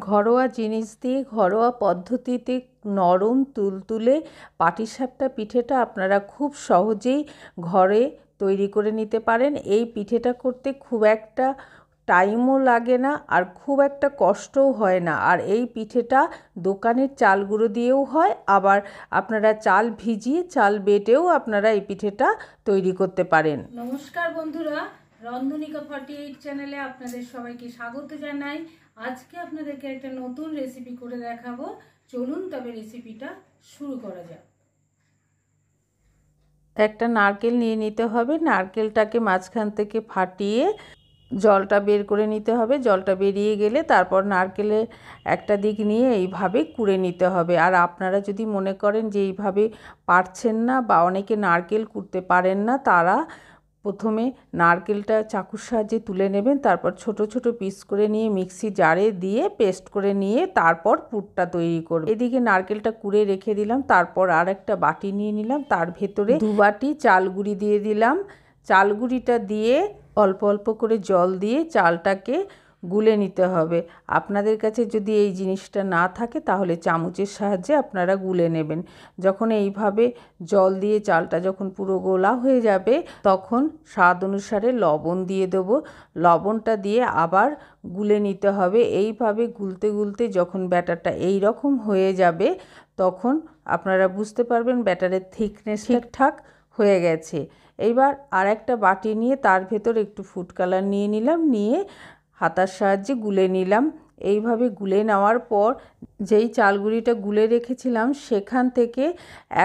ঘরোয়া জিনিস দিয়ে ঘরোয়া পদ্ধতিতে নরম তুলতুলে পাটিসাপটা পিঠেটা আপনারা খুব সহজেই ঘরে তৈরি করে নিতে পারেন। এই পিঠেটা করতে খুব একটা টাইমও লাগে না আর খুব একটা কষ্টও হয় না। আর এই পিঠেটা দোকানের চাল গুঁড়ো দিয়েও হয়, আবার আপনারা চাল ভিজিয়ে চাল বেটেও আপনারা এই পিঠেটা তৈরি করতে পারেন। নমস্কার বন্ধুরা, রন্ধনিকা 48 চ্যানেলে আপনাদের সবাইকে স্বাগত জানাই। আজকে আপনাদেরকে একটা নতুন রেসিপি করে দেখাবো। চলুন তবে রেসিপিটা শুরু করা যাক। একটা নারকেল নিয়ে নিতে হবে। নারকেলটাকে মাঝখান থেকে ফাটিয়ে জলটা বের করে নিতে হবে। জলটা বেরিয়ে গেলে তারপর নারকেলের একটা দিক নিয়ে এইভাবে কুড়ে নিতে হবে। আর আপনারা যদি মনে করেন যে এইভাবে পারছেন না বা অনেকে নারকেল কুড়তে পারেন না, তারা প্রথমে নারকেলটা চাকুর সাহায্যে তুলে নেবেন, তারপর ছোট ছোট পিস করে নিয়ে মিক্সি জারে দিয়ে পেস্ট করে নিয়ে তারপর পুরটা তৈরি করবেন। এদিকে নারকেলটা কুড়ে রেখে দিলাম। তারপর আর একটা বাটি নিয়ে নিলাম, তার ভেতরে 2 বাটি চাল গুঁড়ি দিয়ে দিলাম। চাল গুঁড়িটা দিয়ে অল্প অল্প করে জল দিয়ে চালটাকে গুলে নিতে হবে। আপনাদের কাছে যদি এই জিনিসটা না থাকে তাহলে চামচের সাহায্যে আপনারা গুলে নেবেন। যখন এইভাবে জল দিয়ে চালটা যখন পুরো গোলা হয়ে যাবে তখন স্বাদ অনুসারে লবণ দিয়ে দেবো। লবণটা দিয়ে আবার গুলে নিতে হবে। এইভাবে গুলতে গুলতে যখন ব্যাটারটা এই রকম হয়ে যাবে তখন আপনারা বুঝতে পারবেন ব্যাটারের থিকনেস ঠিকঠাক হয়ে গেছে। এইবার আর একটা বাটি নিয়ে তার ভেতর একটু ফুড কালার নিয়ে নিলাম, নিয়ে হাতার সাহায্যে গুলে নিলাম। এইভাবে গুলে নেওয়ার পর যেই চালগুড়িটা গুলে রেখেছিলাম সেখান থেকে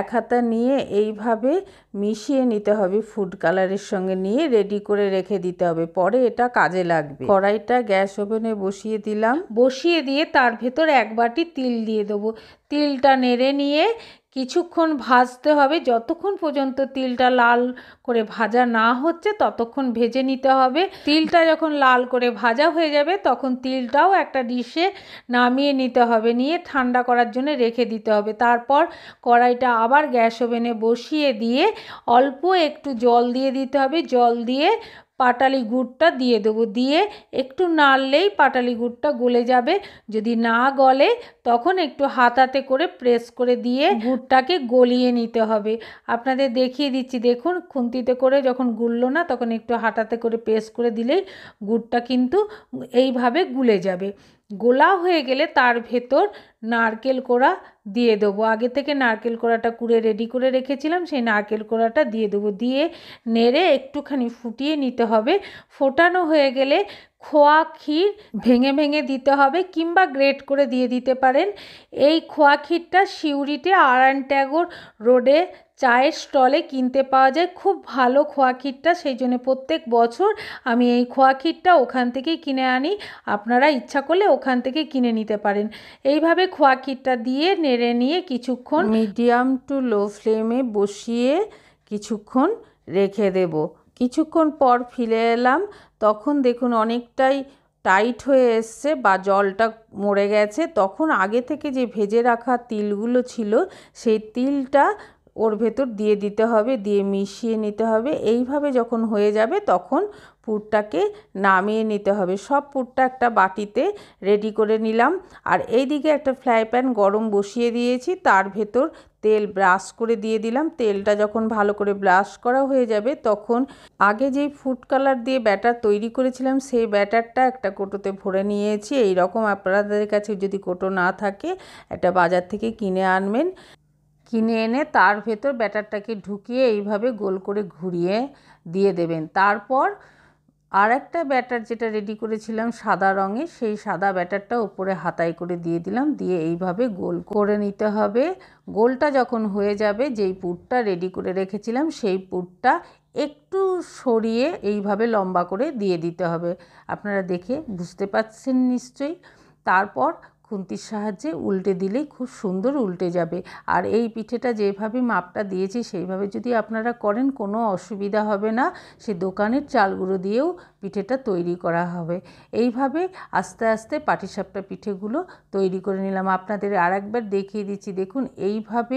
এক হাতা নিয়ে এইভাবে মিশিয়ে নিতে হবে, ফুড কালারের সঙ্গে নিয়ে রেডি করে রেখে দিতে হবে, পরে এটা কাজে লাগবে। কড়াইটা গ্যাস ওভেনে বসিয়ে দিলাম। বসিয়ে দিয়ে তার ভেতর 1 বাটি তিল দিয়ে দেবো। তিলটা নেড়ে নিয়ে কিছুক্ষণ ভাজতে হবে। যতক্ষণ পর্যন্ত তিলটা লাল করে ভাজা না হচ্ছে ততক্ষণ ভেজে নিতে হবে। তিলটা যখন লাল করে ভাজা হয়ে যাবে তখন তিলটাও একটা ডিশে নামিয়ে নিতে হবে, নিয়ে ঠান্ডা করার জন্য রেখে দিতে হবে। তারপর কড়াইটা আবার গ্যাস ওভেনে বসিয়ে দিয়ে অল্প একটু জল দিয়ে দিতে হবে। জল দিয়ে পাটালি গুড়টা দিয়ে দেবো। দিয়ে একটু নাড়লেই পাটালি গুড়টা গলে যাবে। যদি না গলে তখন একটু হাতাতে করে প্রেস করে দিয়ে গুড়টাকে গলিয়ে নিতে হবে। আপনাদের দেখিয়ে দিচ্ছি, দেখুন খুন্তিতে করে যখন গুললো না তখন একটু হাতাতে করে প্রেস করে দিলেই গুড়টা কিন্তু এইভাবে গুলে যাবে। গোলা হয়ে গেলে তার ভেতর নারকেল কোড়া দিয়ে দেবো। আগে থেকে নারকেল কোড়াটা কুড়ে রেডি করে রেখেছিলাম, সেই নারকেল কোড়াটা দিয়ে দেবো। দিয়ে নেড়ে একটুখানি ফুটিয়ে নিতে হবে। ফোটানো হয়ে গেলে খোয়া ক্ষীর ভেঙে ভেঙে দিতে হবে, কিংবা গ্রেট করে দিয়ে দিতে পারেন। এই খোয়া ক্ষীরটা সিউড়িতে আরায়ণ ট্যাগর রোডে চায়ের স্টলে কিনতে পাওয়া যায়। খুব ভালো খোয়া ক্ষীরটা, সেই জন্য প্রত্যেক বছর আমি এই খোয়া ক্ষীরটা ওখান থেকেই কিনে আনি। আপনারা ইচ্ছা করলে ওখান থেকে কিনে নিতে পারেন। এইভাবে খোয়া ক্ষীরটা দিয়ে নেড়ে নিয়ে কিছুক্ষণ মিডিয়াম টু লো ফ্লেমে বসিয়ে কিছুক্ষণ রেখে দেব। কিছুক্ষণ পর ফিরে এলাম, তখন দেখুন অনেকটাই টাইট হয়ে এসছে বা জলটা মরে গেছে। তখন আগে থেকে যে ভেজে রাখা তিলগুলো ছিল সেই তিলটা ওর ভেতর দিয়ে দিতে হবে, দিয়ে মিশিয়ে নিতে হবে। এইভাবে যখন হয়ে যাবে তখন পুরটাকে নামিয়ে নিতে হবে। সব পুরটা একটা বাটিতে রেডি করে নিলাম। আর এইদিকে একটা ফ্রাই প্যান গরম বসিয়ে দিয়েছি, তার ভেতর তেল ব্রাশ করে দিয়ে দিলাম। তেলটা যখন ভালো করে ব্রাশ করা হয়ে যাবে তখন আগে যেই ফুড কালার দিয়ে ব্যাটার তৈরি করেছিলাম সেই ব্যাটারটা একটা কোটোতে ভরে নিয়েছি। এই রকম আপনাদের কাছে যদি কোটো না থাকে একটা বাজার থেকে কিনে আনবেন। কিনে এনে তার ভেতর ব্যাটারটাকে ঢুকিয়ে এইভাবে গোল করে ঘুরিয়ে দিয়ে দেবেন। তারপর আর একটা ব্যাটার যেটা রেডি করেছিলাম সাদা রঙের, সেই সাদা ব্যাটারটা উপরে হাতায় করে দিয়ে দিলাম। দিয়ে এইভাবে গোল করে নিতে হবে। গোলটা যখন হয়ে যাবে যেই পুরটা রেডি করে রেখেছিলাম সেই পুরটা একটু সরিয়ে এইভাবে লম্বা করে দিয়ে দিতে হবে। আপনারা দেখে বুঝতে পারছেন নিশ্চয়ই। তারপর খুন্তির সাহায্যে উল্টে দিলেই খুব সুন্দর উল্টে যাবে। আর এই পিঠেটা যেভাবে মাপটা দিয়েছি সেইভাবে যদি আপনারা করেন কোনো অসুবিধা হবে না। সে দোকানের চাল গুঁড়ো দিয়েও পিঠেটা তৈরি করা হবে। এইভাবে আস্তে আস্তে পাটিসাপটা পিঠেগুলো তৈরি করে নিলাম। আপনাদের আর একবার দেখিয়ে দিচ্ছি, দেখুন এইভাবে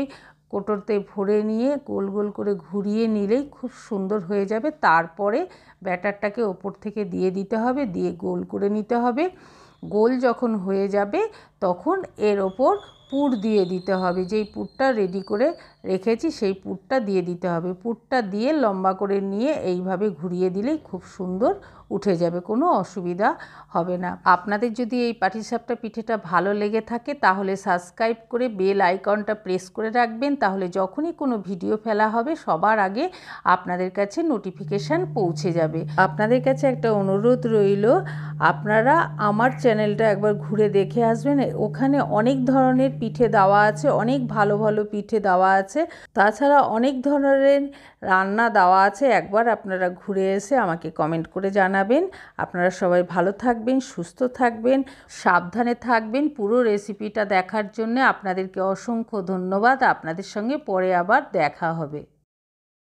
কোটোতে ভরে নিয়ে গোল গোল করে ঘুরিয়ে নিলেই খুব সুন্দর হয়ে যাবে। তারপরে ব্যাটারটাকে ওপর থেকে দিয়ে দিতে হবে, দিয়ে গোল করে নিতে হবে। গোল যখন হয়ে যাবে তখন এর ওপর পুর দিয়ে দিতে হবে। যেই পুরটা রেডি করে রেখেছি সেই পুরটা দিয়ে দিতে হবে। পুরটা দিয়ে লম্বা করে নিয়ে এইভাবে ঘুরিয়ে দিলেই খুব সুন্দর উঠে যাবে, কোনো অসুবিধা হবে না। আপনাদের যদি এই পাটিসাপটা পিঠেটা ভালো লেগে থাকে তাহলে সাবস্ক্রাইব করে বেল আইকনটা প্রেস করে রাখবেন, তাহলে যখনই কোনো ভিডিও ফেলা হবে সবার আগে আপনাদের কাছে নোটিফিকেশান পৌঁছে যাবে। আপনাদের কাছে একটা অনুরোধ রইল, আপনারা আমার চ্যানেলটা একবার ঘুরে দেখে আসবেন। ওখানে অনেক ধরনের পিঠে দেওয়া আছে, অনেক ভালো ভালো পিঠে দেওয়া আছে, তাছাড়া অনেক ধরনের রান্না দেওয়া আছে। একবার আপনারা ঘুরে এসে আমাকে কমেন্ট করে জানাবেন। আপনারা সবাই ভালো থাকবেন, সুস্থ থাকবেন, সাবধানে থাকবেন। পুরো রেসিপিটা দেখার জন্য আপনাদেরকে অসংখ্য ধন্যবাদ। আপনাদের সঙ্গে পরে আবার দেখা হবে।